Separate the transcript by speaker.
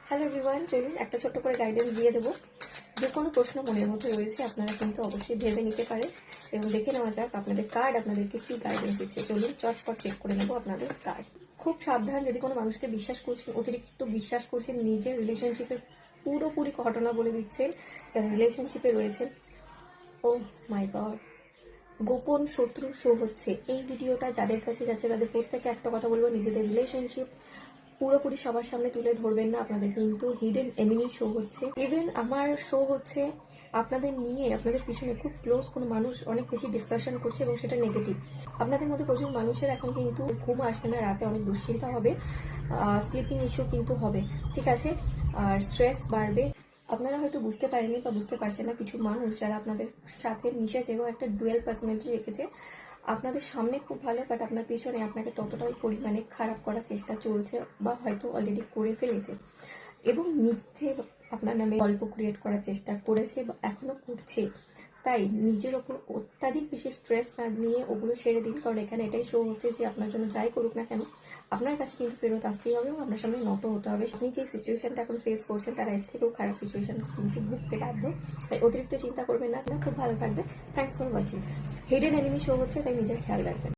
Speaker 1: Hello everyone, চলুন একটা ছোট্ট করে গাইডেন্স দিয়ে দেবো। যে কোনো প্রশ্ন মনের মধ্যে রয়েছে আপনারা কিন্তু অবশ্যই ভেবে নিতে পারেন এবং দেখে নেওয়া যাক আপনাদের কার্ড আপনাদেরকে কী গাইডেন্স দিচ্ছে। চলুন চটপট চেক করে নেবো আপনাদের কার্ড। খুব সাবধান, যদি কোনো মানুষকে বিশ্বাস করছেন, অতিরিক্ত বিশ্বাস করছেন, নিজের রিলেশনশিপের পুরোপুরি ঘটনা বলে দিচ্ছেন, যারা রিলেশনশিপে রয়েছেন। ও মাই গড, গোপন শত্রু শো হচ্ছে। এই ভিডিওটা যাদের কাছে যাচ্ছে তাদের প্রত্যেকে একটা কথা বলবো, নিজেদের রিলেশনশিপ পুরোপুরি সবার সামনে তুলে ধরবেন না, আপনাদের কিন্তু হিডেন এনিমি শো হচ্ছে। ইভেন আমার শো হচ্ছে আপনাদের নিয়ে, আপনাদের পিছনে খুব ক্লোজ কোনো মানুষ অনেক বেশি ডিসকাশন করছে এবং সেটা নেগেটিভ। আপনাদের মধ্যে প্রচুর মানুষের এখন কিন্তু ঘুম আসবে না, রাতে অনেক দুশ্চিন্তা হবে, স্লিপিং ইস্যু কিন্তু হবে, ঠিক আছে, আর স্ট্রেস বাড়বে। আপনারা হয়তো বুঝতে পারেননি বা বুঝতে পারছেন না, কিছু মানুষ যারা আপনাদের সাথে মিশেছে এবং একটা ডুয়েল পার্সোনালিটি রেখেছে, আপনাদের সামনে খুব ভালো বাট আপনার পিছনে আপনাকে ততটাই পরিমাণে খারাপ করার চেষ্টা চলছে বা হয়তো অলরেডি করে ফেলেছে এবং মিথ্যে আপনার নামে গল্প ক্রিয়েট করার চেষ্টা করেছে বা এখনো করছে। তাই নিজের ওপর অত্যাধিক বেশি স্ট্রেস না নিয়ে ওগুলো ছেড়ে দিন, কারণ এখানে এটাই শো হচ্ছে যে আপনার জন্য যাই করুক না কেন আপনার কাছে কিন্তু ফেরত আসতেই হবে এবং আপনার সামনে নত হতে হবে। আপনি যে সিচুয়েশনটা এখন ফেস করছেন তারা এর থেকেও খারাপ সিচুয়েশন কিন্তু ভুগতে বাধ্য। তাই অতিরিক্ত চিন্তা করবেন না, খুব ভালো থাকবে। Thanks for watching. Hidden enemy show হচ্ছে, তাই নিজের খেয়াল রাখবেন।